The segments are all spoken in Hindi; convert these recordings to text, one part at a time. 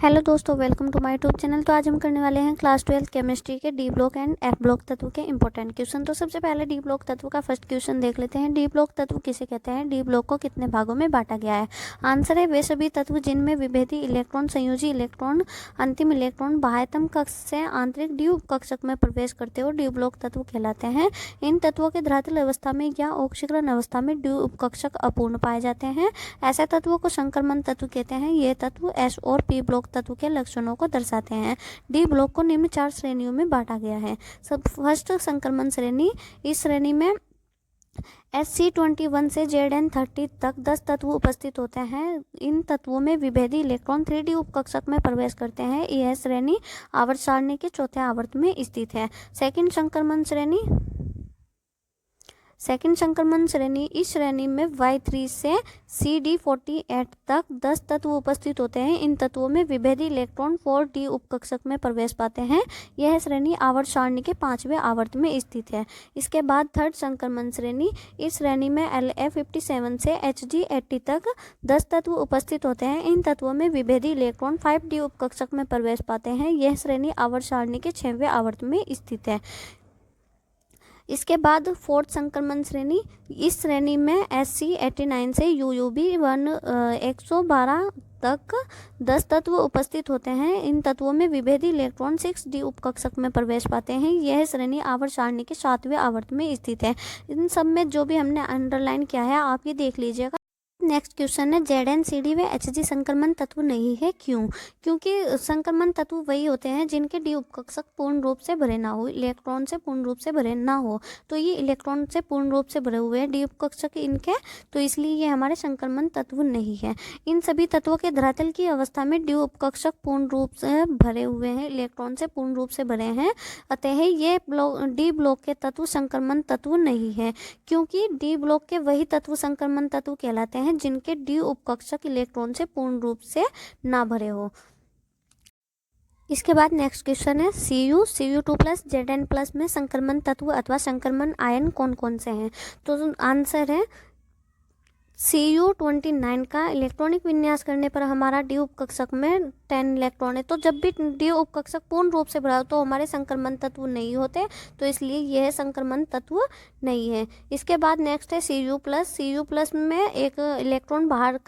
हेलो दोस्तों, welcome to my YouTube channel. तो आज हम करने वाले हैं क्लास 12 केमिस्ट्री के D block and F block तत्व के इंपॉर्टेंट क्वेश्चन। तो सबसे पहले डी ब्लॉक तत्व का फर्स्ट क्वेश्चन देख लेते हैं। डी ब्लॉक तत्व किसे कहते हैं? डी ब्लॉक को कितने भागों में बांटा गया है? आंसर है वे सभी तत्व जिनमें विभेदी इलेक्ट्रॉन, संयोजी इलेक्ट्रॉन, अंतिम इलेक्ट्रॉन बाह्यतम कक्ष से आंतरिक डी उपकक्षक में प्रवेश करते हुए डी ब्लॉक तत्व कहलाते हैं। इन तत्वों के धरातल अवस्था में या ऑक्सीकरण अवस्था में डी उपकक्षक अपूर्ण पाए जाते हैं। ऐसे तत्वों को संक्रमण तत्व कहते हैं। ये तत्व एस और पी ब्लॉक तत्व के लक्षणों को दर्शाते हैं। डी ब्लॉक को निम्न 4 श्रेणियों में बांटा गया है। सब फर्स्ट संक्रमण श्रेणी। इस श्रेणी में SC21 से ZN30 तक 10 तत्व उपस्थित होते हैं। इन तत्वों में विभेदी इलेक्ट्रॉन 3D उपकक्षक में प्रवेश करते हैं। यह श्रेणी आवर्त सारणी के चौथे आवर्त में स्थित है। सेकंड संक्रमण श्रेणी। इस श्रेणी में Y3 से CD48 तक 10 तत्व उपस्थित होते हैं। इन तत्वों में विभेदी इलेक्ट्रॉन 4D उपकक्षक में प्रवेश पाते हैं। यह श्रेणी आवर्त सारणी के 5वें आवर्त में स्थित है। इसके बाद थर्ड संक्रमण श्रेणी। इस श्रेणी में LA57 से HG80 तक 10 तत्व उपस्थित होते हैं। इन तत्वों में विभेदी इलेक्ट्रॉन 5D उपकक्षक में प्रवेश पाते हैं। यह श्रेणी आवर्त सारणी के 6वें आवर्त में स्थित है। इसके बाद फोर्थ संक्रमण श्रेणी। इस श्रेणी में SC89 से UUB1 112 तक 10 तत्व उपस्थित होते हैं। इन तत्वों में विभेदी इलेक्ट्रॉन 6D उपकक्षक में प्रवेश पाते हैं। यह श्रेणी आवर्त सारणी के 7वें आवर्त में स्थित है। इन सब में जो भी हमने अंडरलाइन किया है आप ये देख लीजिएगा। नेक्स्ट क्वेश्चन है ZN CD व HG संक्रमण तत्व नहीं है, क्यों? क्योंकि संक्रमण तत्व वही होते हैं जिनके डी उपकक्षक पूर्ण रूप से भरे ना हो, इलेक्ट्रॉन से पूर्ण रूप से भरे ना हो। तो ये इलेक्ट्रॉन से पूर्ण रूप से भरे हुए हैं डी उपकक्षक इनके, तो इसलिए ये हमारे संक्रमण तत्व नहीं है। इन सभी तत्वों के धरातल की अवस्था में डी उपकक्षक पूर्ण रूप से भरे हुए हैं, इलेक्ट्रॉन से पूर्ण रूप से भरे हैं। अतः ये डी ब्लॉक के तत्व संक्रमण तत्व नहीं है, क्योंकि डी ब्लॉक के वही तत्व संक्रमण तत्व कहलाते हैं जिनके डी उपकक्षक इलेक्ट्रॉन से पूर्ण रूप से ना भरे हो। इसके बाद नेक्स्ट क्वेश्चन है Cu2+ Zn+ में संक्रमण तत्व अथवा संक्रमण आयन कौन कौन से हैं? तो आंसर है Cu29 का इलेक्ट्रॉनिक विन्यास करने पर हमारा डी उपकक्षक में 10 इलेक्ट्रॉन है। तो जब भी डी उपकक्षक पूर्ण रूप से भरा हो तो हमारे संक्रमण तत्व नहीं होते, तो इसलिए यह संक्रमण तत्व नहीं है। इसके बाद नेक्स्ट है Cu+ में एक इलेक्ट्रॉन बाहर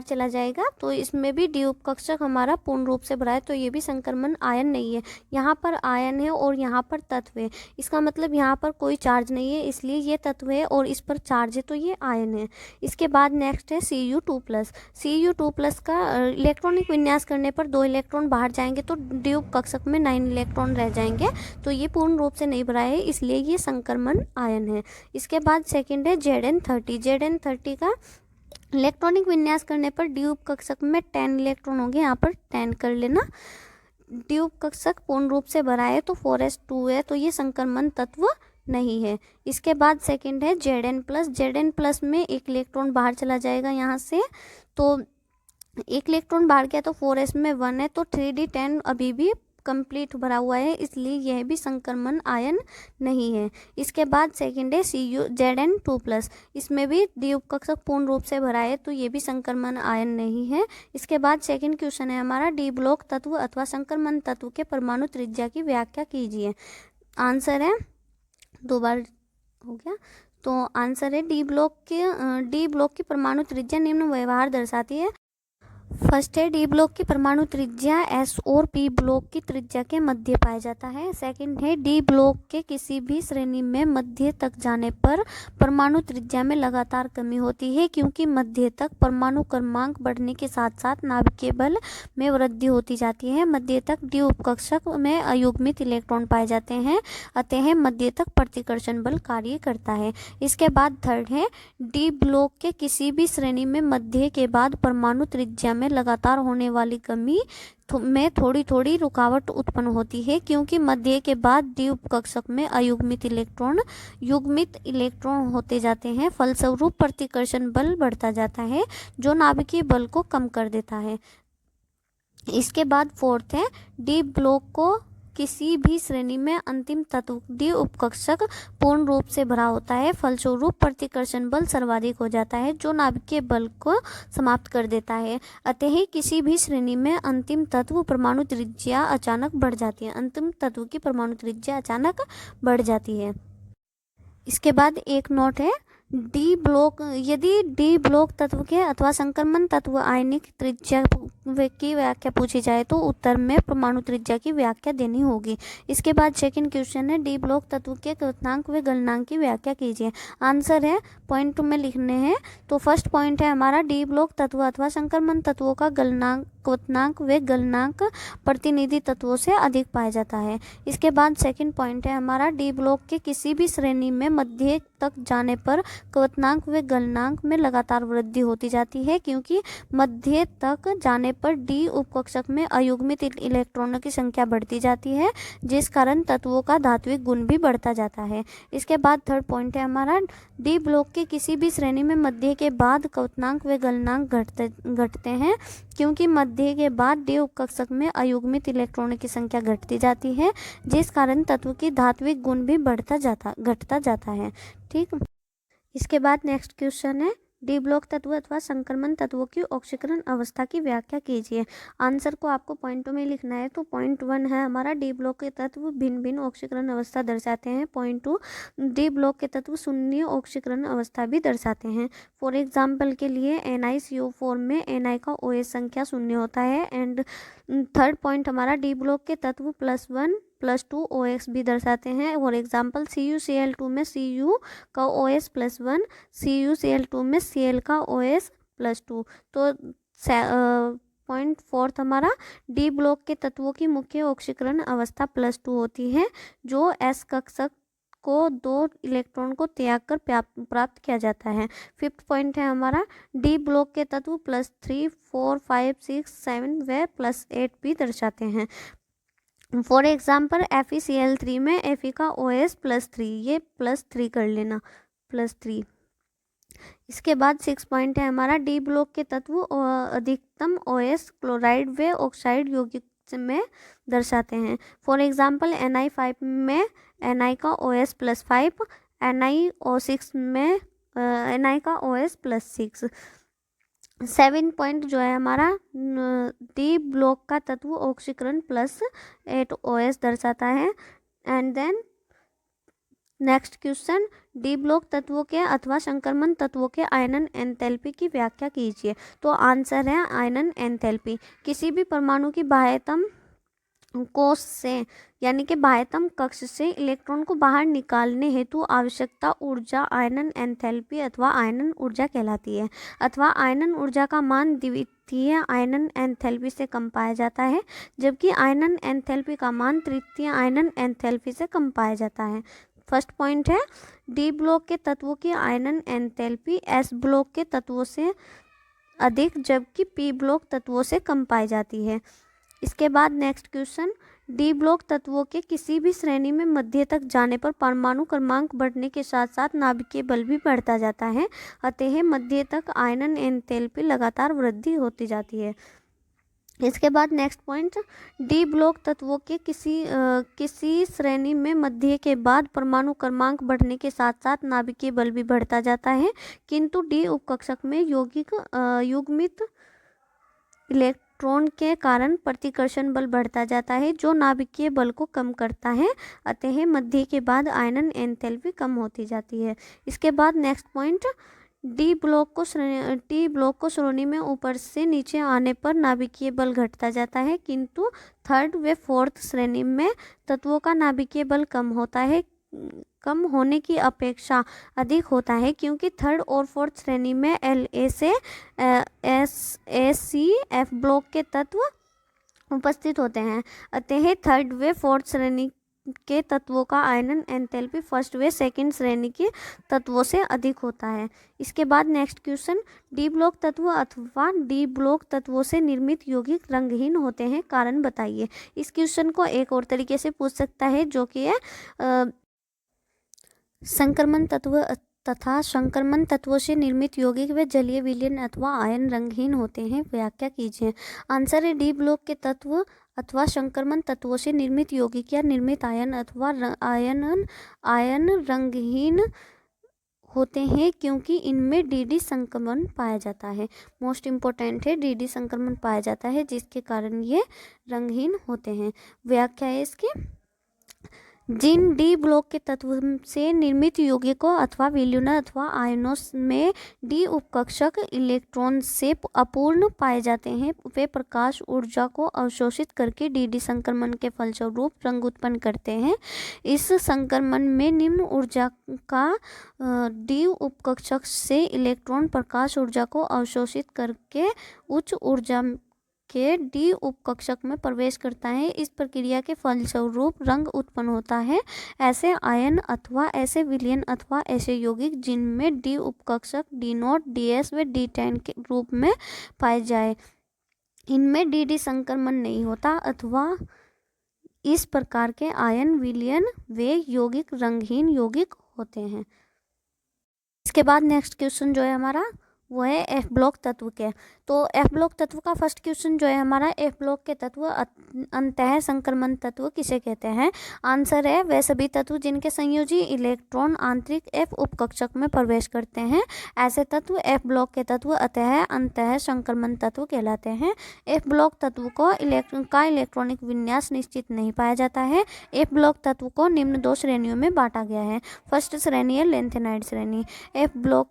चला जाएगा, तो इसमें भी डी उपकक्षक हमारा पूर्ण रूप से भरा है, तो ये भी संक्रमण आयन नहीं है। यहाँ पर आयन है और यहाँ पर तत्व है, इसका मतलब यहाँ पर कोई चार्ज नहीं है, इसलिए ये तत्व है और इस पर चार्ज है, तो ये आयन है। इसके बाद नेक्स्ट है Cu2+ का इलेक्ट्रॉनिक विन्यास करने पर 2 इलेक्ट्रॉन बाहर जाएंगे तो डी उपकक्षक में 9 इलेक्ट्रॉन रह जाएंगे, तो ये पूर्ण रूप से नहीं भरा है, इसलिए ये संक्रमण आयन है। इसके बाद सेकंड है ZN30 का इलेक्ट्रॉनिक विन्यास करने पर डी उपकक्षक में 10 इलेक्ट्रॉन होंगे, यहाँ पर 10 कर लेना। डी उपकक्षक पूर्ण रूप से भरा है तो 4s2 है, तो ये संक्रमण तत्व नहीं है। इसके बाद सेकंड है ZN+ में एक इलेक्ट्रॉन बाहर चला जाएगा यहाँ से, तो एक इलेक्ट्रॉन बाहर गया तो 4s में 1 है, तो 3D10 अभी भी कंप्लीट भरा हुआ है, इसलिए यह भी संक्रमण आयन नहीं है। इसके बाद सेकंड है ZN2+, इसमें भी डी उपकक्षक पूर्ण रूप से भरा है, तो ये भी संक्रमण आयन नहीं है। इसके बाद सेकंड क्वेश्चन है हमारा डी ब्लॉक तत्व अथवा संक्रमण तत्व के परमाणु त्रिज्या की व्याख्या कीजिए। आंसर है 2 बार हो गया, तो आंसर है डी ब्लॉक की परमाणु त्रिज्या निम्न व्यवहार दर्शाती है। फर्स्ट है डी ब्लॉक की परमाणु त्रिज्या S और P ब्लॉक की त्रिज्या के मध्य पाया जाता है। सेकंड है डी ब्लॉक के किसी भी श्रेणी में मध्य तक जाने पर परमाणु त्रिज्या में लगातार कमी होती है, क्योंकि मध्य तक परमाणु क्रमांक बढ़ने के साथ साथ नाभिकीय बल में वृद्धि होती जाती है। मध्य तक डी उपकक्षक में अयुग्मित इलेक्ट्रॉन पाए जाते हैं, अतः मध्य तक प्रतिकर्षण बल कार्य करता है। इसके बाद थर्ड है डी ब्लॉक के किसी भी श्रेणी में मध्य के बाद परमाणु त्रिज्या में लगातार होने वाली कमी में थोड़ी थोड़ी रुकावट उत्पन्न होती है, क्योंकि मध्य के बाद डी उपकक्षक में अयुग्मित युग्मित इलेक्ट्रॉन होते जाते हैं। फलस्वरूप प्रतिकर्षण बल बढ़ता जाता है, जो नाभिकीय बल को कम कर देता है। इसके बाद फोर्थ है डी ब्लॉक को किसी भी श्रेणी में अंतिम तत्व डी उपकक्षक पूर्ण रूप से भरा होता है, फलस्वरूप प्रतिकर्षण बल सर्वाधिक हो जाता है जो नाभिकीय बल को समाप्त कर देता है। अतः किसी भी श्रेणी में अंतिम तत्व परमाणु त्रिज्या अचानक बढ़ जाती है, अंतिम तत्व की परमाणु त्रिज्या अचानक बढ़ जाती है। इसके बाद एक नोट है, डी ब्लॉक, यदि डी ब्लॉक तत्व के अथवा संक्रमण तत्व आयनिक त्रिज्या की व्याख्या पूछी जाए तो उत्तर में परमाणु त्रिज्या की व्याख्या देनी होगी। इसके बाद सेकंड क्वेश्चन है, डी ब्लॉक तत्व के क्वथनांक व गलनांक की व्याख्या कीजिए। आंसर है पॉइंट में लिखने हैं। तो फर्स्ट पॉइंट है हमारा, डी ब्लॉक तत्व अथवा संक्रमण तत्वों का गलनांक, क्वथनांक व गलनांक प्रतिनिधि तत्वों से अधिक पाया जाता है। इसके बाद सेकंड पॉइंट है हमारा, डी ब्लॉक के किसी भी श्रेणी में मध्य तक जाने पर क्वथनांक व गलनांक में लगातार वृद्धि होती जाती है, क्योंकि मध्य तक जाने पर डी उपकक्षक में अयुग्मित इलेक्ट्रॉनों की संख्या बढ़ती जाती है, जिस कारण तत्वों का धात्विक गुण भी बढ़ता जाता है। इसके बाद थर्ड पॉइंट है हमारा, डी ब्लॉक के किसी भी श्रेणी में मध्य के बाद क्वथनांक व गलनांक घटते हैं, क्योंकि मध्य के बाद डी उपकक्षक में अयुग्मित इलेक्ट्रॉनों की संख्या घटती जाती है, जिस कारण तत्व की धात्विक गुण भी घटता जाता है। ठीक। इसके बाद नेक्स्ट क्वेश्चन है, डी ब्लॉक तत्व अथवा संक्रमण तत्वों की ऑक्सीकरण अवस्था की व्याख्या कीजिए। आंसर को आपको पॉइंटों में लिखना है। तो पॉइंट 1 है हमारा, डी ब्लॉक के तत्व भिन्न भिन्न ऑक्सीकरण अवस्था दर्शाते हैं। पॉइंट 2, डी ब्लॉक के तत्व शून्य ऑक्सीकरण अवस्था भी दर्शाते हैं। फॉर एग्जाम्पल के लिए NiCO4 में Na का OH संख्या शून्य होता है। एंड थर्ड पॉइंट हमारा, डी ब्लॉक के तत्व +1 +2 OX भी दर्शाते हैं। फॉर एग्जाम्पल CuCl2 में Cu का OS +1, CuCl2 में Cl का OS +2। तो पॉइंट फोर्थ हमारा, डी ब्लॉक के तत्वों की मुख्य ऑक्सीकरण अवस्था +2 होती है, जो S कक्षक को 2 इलेक्ट्रॉन को त्याग कर प्राप्त किया जाता है। फिफ्थ पॉइंट है हमारा, डी ब्लॉक के तत्व +3, 4, 5, 6, 7 व +8 भी दर्शाते हैं। फॉर एग्जाम्पल FeCl3 में Fe का OS +3, ये +3 कर लेना, +3। इसके बाद 6 पॉइंट है हमारा, डी ब्लॉक के तत्व अधिकतम OS क्लोराइड व ऑक्साइड यौगिक में दर्शाते हैं। फॉर एग्जाम्पल Ni5 में Na का OS +5, NiO6 में Na का OS +6। 7 पॉइंट जो है हमारा, डी ब्लॉक का तत्व ऑक्सीकरण +8 OS दर्शाता है। And then next question, D block तत्वों के अथवा संक्रमण तत्वों के आयनन एंथैल्पी की व्याख्या कीजिए। तो आंसर है आयनन एंथैल्पी, किसी भी परमाणु की बाह्यतम कोश से यानी कि बाह्यतम कक्ष से इलेक्ट्रॉन को बाहर निकालने हेतु आवश्यकता ऊर्जा आयनन एंथैल्पी अथवा आयनन ऊर्जा कहलाती है, अथवा आयनन ऊर्जा का मान द्वितीय आयनन एंथैल्पी से कम पाया जाता है, जबकि आयनन एंथैल्पी का मान तृतीय आयनन एंथैल्पी से कम पाया जाता है। फर्स्ट पॉइंट है, डी ब्लॉक के तत्वों की आयनन एंथैल्पी S ब्लॉक के तत्वों से अधिक, जबकि P ब्लॉक तत्वों से कम पाई जाती है। इसके बाद नेक्स्ट क्वेश्चन, डी ब्लॉक तत्वों के किसी भी श्रेणी में मध्य तक जाने पर परमाणु क्रमांक बढ़ने के साथ साथ नाभिकीय बल भी बढ़ता जाता है, अतः मध्य तक आयनन एंथैल्पी लगातार वृद्धि होती जाती है। इसके बाद नेक्स्ट पॉइंट, डी ब्लॉक तत्वों के किसी श्रेणी में मध्य के बाद परमाणु क्रमांक बढ़ने के साथ साथ नाभिकीय बल भी बढ़ता जाता है, किंतु डी उपकक्षक में युग्मित इलेक्ट्रॉन के कारण प्रतिकर्षण बल बढ़ता जाता है, जो नाभिकीय बल को कम करता है, अतः मध्य के बाद आयनन एंथैल्पी कम होती जाती है। इसके बाद नेक्स्ट पॉइंट, डी ब्लॉक को श्रेणी में ऊपर से नीचे आने पर नाभिकीय बल घटता जाता है, किंतु थर्ड व फोर्थ श्रेणी में तत्वों का नाभिकीय बल कम होने की अपेक्षा अधिक होता है, क्योंकि थर्ड और फोर्थ श्रेणी में La से SAC F ब्लॉक के तत्व उपस्थित होते हैं, अतः थर्ड व फोर्थ श्रेणी के तत्वों का आयनन एंथैल्पी फर्स्ट व सेकंड श्रेणी के तत्वों से अधिक होता है। इसके बाद नेक्स्ट क्वेश्चन, डी ब्लॉक तत्व अथवा डी ब्लॉक तत्वों से निर्मित यौगिक रंगहीन होते हैं, कारण बताइए। इस क्वेश्चन को एक और तरीके से पूछ सकता है, जो कि है संक्रमण तत्व तथा संक्रमण तत्वों से निर्मित यौगिक व जलीय विलयन अथवा आयन रंगहीन होते हैं। व्याख्या कीजिए। आंसर है डी ब्लॉक के तत्व अथवा संक्रमण तत्वों से निर्मित यौगिक या निर्मित आयन अथवा आयन रंगहीन होते हैं क्योंकि इनमें डी संक्रमण पाया जाता है। मोस्ट इम्पोर्टेंट है, डी संक्रमण पाया जाता है जिसके कारण ये रंगहीन होते हैं। व्याख्या है इसकी। जिन डी ब्लॉक के तत्व से निर्मित यौगिकों अथवा विलयन अथवा आयनों में डी उपकक्षक इलेक्ट्रॉन से अपूर्ण पाए जाते हैं वे प्रकाश ऊर्जा को अवशोषित करके डी संक्रमण के फलस्वरूप रंग उत्पन्न करते हैं। इस संक्रमण में निम्न ऊर्जा का डी उपकक्षक से इलेक्ट्रॉन प्रकाश ऊर्जा को अवशोषित करके उच्च ऊर्जा के डी उपकक्षक में प्रवेश करता है। इस प्रक्रिया के फलस्वरूप रंग उत्पन्न होता है। ऐसे आयन अथवा ऐसे विलयन अथवा ऐसे यौगिक जिनमें डी उपकक्षक D0, DS व D10 के रूप में पाए जाए, इनमें डी संक्रमण नहीं होता अथवा इस प्रकार के आयन विलयन वे यौगिक रंगहीन यौगिक होते हैं। इसके बाद नेक्स्ट क्वेश्चन जो है हमारा वो है एफ ब्लॉक तत्व के। तो एफ ब्लॉक तत्व का फर्स्ट क्वेश्चन जो है हमारा, एफ ब्लॉक के तत्व अंतः संक्रमण तत्व किसे कहते हैं? आंसर है वे सभी तत्व जिनके संयोजी इलेक्ट्रॉन आंतरिक एफ उपकक्षक में प्रवेश करते हैं। ऐसे तत्व एफ ब्लॉक के तत्व अंतः संक्रमण तत्व कहलाते हैं। एफ ब्लॉक तत्व को इलेक्ट्रॉनिक विन्यास निश्चित नहीं पाया जाता है। एफ ब्लॉक तत्व को निम्न 2 श्रेणियों में बांटा गया है। फर्स्ट श्रेणी है लेंथेनाइड श्रेणी। एफ ब्लॉक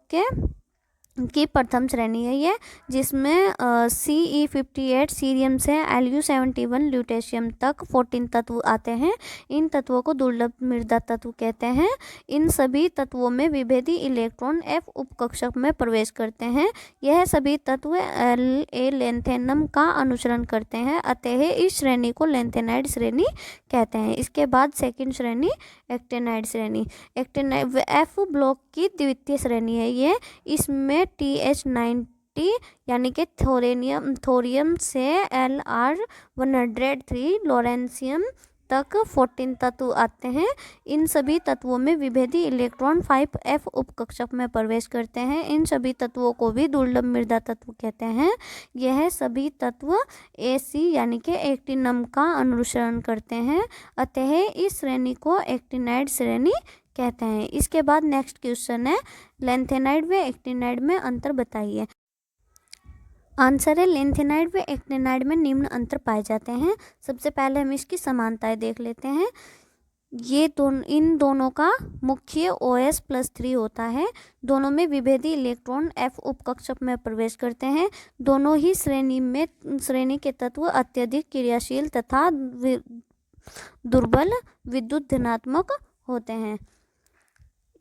की प्रथम श्रेणी है ये, जिसमें Ce58 सीरियम से Lu71 ल्यूटेशियम तक 14 तत्व आते हैं। इन तत्वों को दुर्लभ मृदा तत्व कहते हैं। इन सभी तत्वों में विभेदी इलेक्ट्रॉन F उपकक्षक में प्रवेश करते हैं। यह सभी तत्व La लेंथेनम का अनुसरण करते हैं, अतः इस श्रेणी को लेंथेनाइड श्रेणी कहते हैं। इसके बाद सेकंड श्रेणी एक्टेनाइड श्रेणी। एक्टेनाइड एफ ब्लॉक की द्वितीय श्रेणी है ये। इसमें TH90 यानी कि थोरियम से Lr103 लोरेंसियम तक 14 तत्व आते हैं। इन सभी तत्वों में विभेदी इलेक्ट्रॉन 5F उपकक्षक में प्रवेश करते हैं। इन सभी तत्वों को भी दुर्लभ मृदा तत्व कहते हैं। यह सभी तत्व AC यानी कि एक्टिनम का अनुसरण करते हैं, अतः इस श्रेणी को एक्टिनाइड श्रेणी कहते हैं। इसके बाद नेक्स्ट क्वेश्चन है लेंथेनाइड व एक्टिनाइड में अंतर बताइए। आंसर है लेंथेनाइड व एक्टिनाइड में निम्न अंतर पाए जाते हैं। सबसे पहले हम इसकी समानताएं देख लेते हैं। इन दोनों का मुख्य OS+3 होता है। दोनों में विभेदी इलेक्ट्रॉन F उपकक्षक में प्रवेश करते हैं। दोनों ही श्रेणी के तत्व अत्यधिक क्रियाशील तथा दुर्बल विद्युत धनात्मक होते हैं।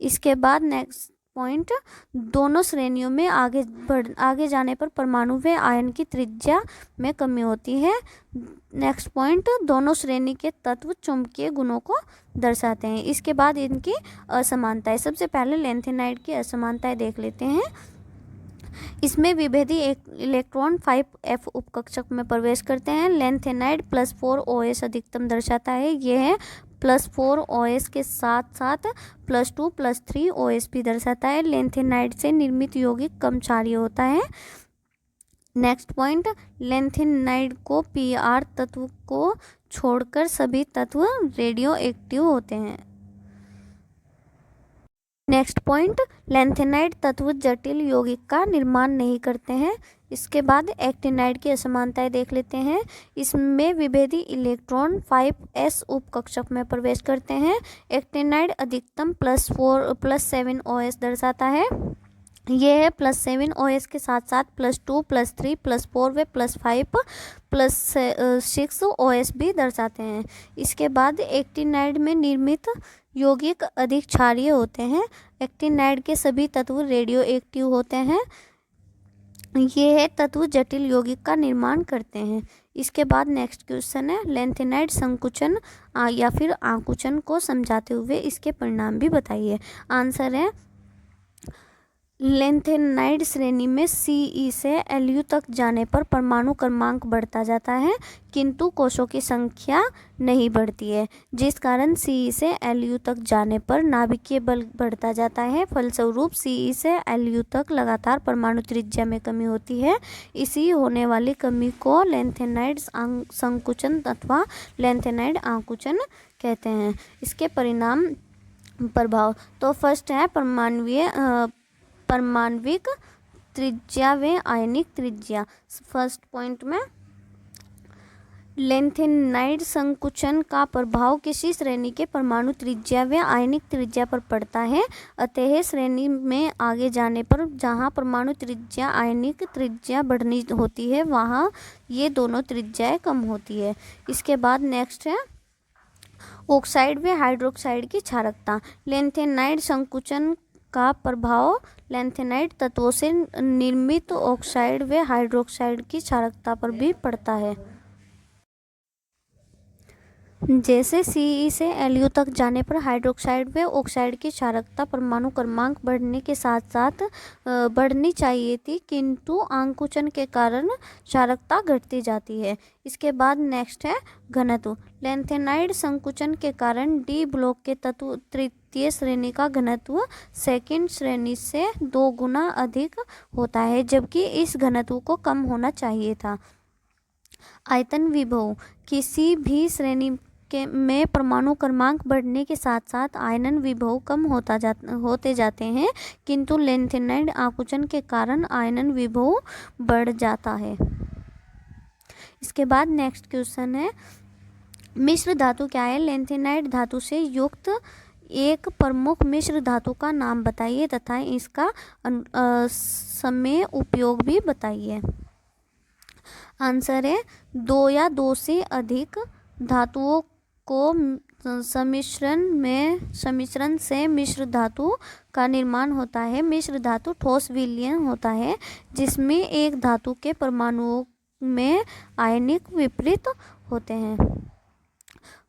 इसके बाद नेक्स्ट पॉइंट, दोनों श्रेणियों में आगे जाने पर परमाणु व आयन की त्रिज्या में कमी होती है। नेक्स्ट पॉइंट, दोनों श्रेणी के तत्व चुंबकीय गुणों को दर्शाते हैं। इसके बाद इनकी असमानताएं। सबसे पहले लेंथेनाइड की असमानताएं देख लेते हैं। इसमें विभेदी इलेक्ट्रॉन 5F उपकक्षक में प्रवेश करते हैं। लेंथेनाइड +4 OS अधिकतम दर्शाता है। यह है +4 OS के साथ साथ +2 +3 OS भी दर्शाता है। लेंथेनाइड से निर्मित यौगिक कम क्षारीय होता है। नेक्स्ट पॉइंट, लेंथेनाइड को Pr तत्व को छोड़कर सभी तत्व रेडियो एक्टिव होते हैं। नेक्स्ट पॉइंट, लेंथेनाइड तत्व जटिल यौगिक का निर्माण नहीं करते हैं। इसके बाद एक्टिनाइड की असमानताएं देख लेते हैं। इसमें विभेदी इलेक्ट्रॉन 5s उपकक्षक में प्रवेश करते हैं। एक्टिनाइड अधिकतम +7 OS दर्शाता है। यह है +7 OS के साथ साथ +2 +3 +4 व +5 +6 OS भी दर्शाते हैं। इसके बाद एक्टिनाइड में निर्मित यौगिक अधिक क्षारीय होते हैं। एक्टिनाइड के सभी तत्व रेडियो एक्टिव होते हैं। यह तत्व जटिल यौगिक का निर्माण करते हैं। इसके बाद नेक्स्ट क्वेश्चन है लेंथेनाइड संकुचन या फिर आकुचन को समझाते हुए इसके परिणाम भी बताइए। आंसर है लेंथेनाइड श्रेणी में Ce से Lu तक जाने पर परमाणु क्रमांक बढ़ता जाता है, किंतु कोषों की संख्या नहीं बढ़ती है, जिस कारण Ce से Lu तक जाने पर नाभिकीय बल बढ़ता जाता है। फलस्वरूप Ce से Lu तक लगातार परमाणु त्रिज्या में कमी होती है। इसी होने वाली कमी को लेंथेनाइड संकुचन अथवा लेंथेनाइड आकुंचन कहते हैं। इसके परिणाम प्रभाव तो फर्स्ट है परमाण्विक त्रिज्या व आयनिक त्रिज्या। फर्स्ट पॉइंट में लेंथेनाइड संकुचन का प्रभाव किसी श्रेणी के परमाणु त्रिज्या व आयनिक त्रिज्या पर पड़ता है। अतः श्रेणी में आगे जाने पर जहाँ परमाणु त्रिज्या आयनिक त्रिज्या बढ़नी होती है वहाँ ये दोनों त्रिज्याएं कम होती है। इसके बाद नेक्स्ट है ऑक्साइड व हाइड्रोक्साइड की क्षारकता। लेंथेनाइड संकुचन का प्रभाव लेंथेनाइड तत्वों से निर्मित ऑक्साइड व हाइड्रोक्साइड की क्षारकता पर भी पड़ता है। जैसे Ce से Lu तक जाने पर हाइड्रोक्साइड व ऑक्साइड की क्षारकता परमाणु क्रमांक बढ़ने के साथ साथ बढ़नी चाहिए थी, किंतु आकुंचन के कारण क्षारकता घटती जाती है। इसके बाद नेक्स्ट है घनत्व। लेंथेनाइड संकुचन के कारण डी ब्लॉक के तत्व तृतीय श्रेणी का घनत्व सेकंड श्रेणी से 2 गुना अधिक होता है, जबकि इस घनत्व को कम होना चाहिए था। आयतन विभव। किसी भी श्रेणी में परमाणु क्रमांक बढ़ने के साथ साथ आयतन विभव कम होते जाते हैं, किंतु लेंथेनाइड आकुंचन के कारण आयतन विभव बढ़ जाता है। इसके बाद नेक्स्ट क्वेश्चन है मिश्र धातु क्या है? लेंथेनाइड धातु से युक्त एक प्रमुख मिश्र धातु का नाम बताइए तथा इसका समय उपयोग भी बताइए। आंसर है 2 या 2 से अधिक धातुओं को सम्मिश्रण से मिश्र धातु का निर्माण होता है। मिश्र धातु ठोस विलयन होता है, जिसमें एक धातु के परमाणुओं में आयनिक विपरीत होते हैं।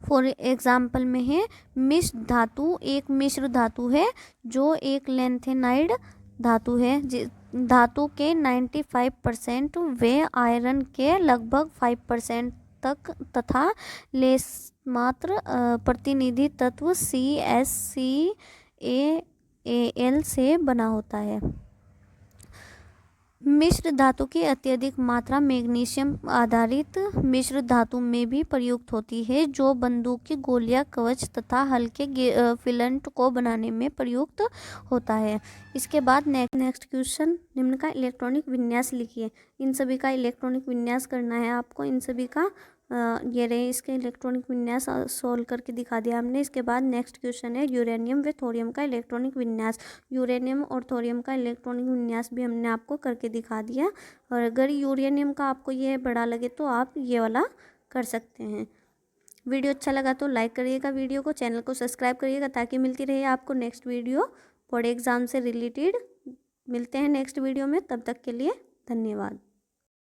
फॉर एग्जाम्पल में है मिश्र धातु एक मिश्र धातु है जो एक लेंथेनाइड धातु है। धातु के 95% व आयरन के लगभग 5% तक तथा लेस मात्र प्रतिनिधि तत्व CsCaAl से बना होता है। मिश्र धातु की अत्यधिक मात्रा मैग्नीशियम आधारित मिश्र धातु में भी प्रयुक्त होती है, जो बंदूक की गोलियां, कवच तथा हल्के फिलंट को बनाने में प्रयुक्त होता है। इसके बाद नेक्स्ट क्वेश्चन निम्न का इलेक्ट्रॉनिक विन्यास लिखिए। इन सभी का इलेक्ट्रॉनिक विन्यास करना है आपको। इन सभी का ये रहे इसके इलेक्ट्रॉनिक विन्यास सोल्व करके दिखा दिया हमने। इसके बाद नेक्स्ट क्वेश्चन है यूरेनियम व थोरियम का इलेक्ट्रॉनिक विन्यास। यूरेनियम और थोरियम का इलेक्ट्रॉनिक विन्यास भी हमने आपको करके दिखा दिया। और अगर यूरेनियम का आपको ये बड़ा लगे तो आप ये वाला कर सकते हैं। वीडियो अच्छा लगा तो लाइक करिएगा, वीडियो को, चैनल को सब्सक्राइब करिएगा ताकि मिलती रहे आपको नेक्स्ट वीडियो बोर्ड एग्जाम से रिलेटेड। मिलते हैं नेक्स्ट वीडियो में, तब तक के लिए धन्यवाद।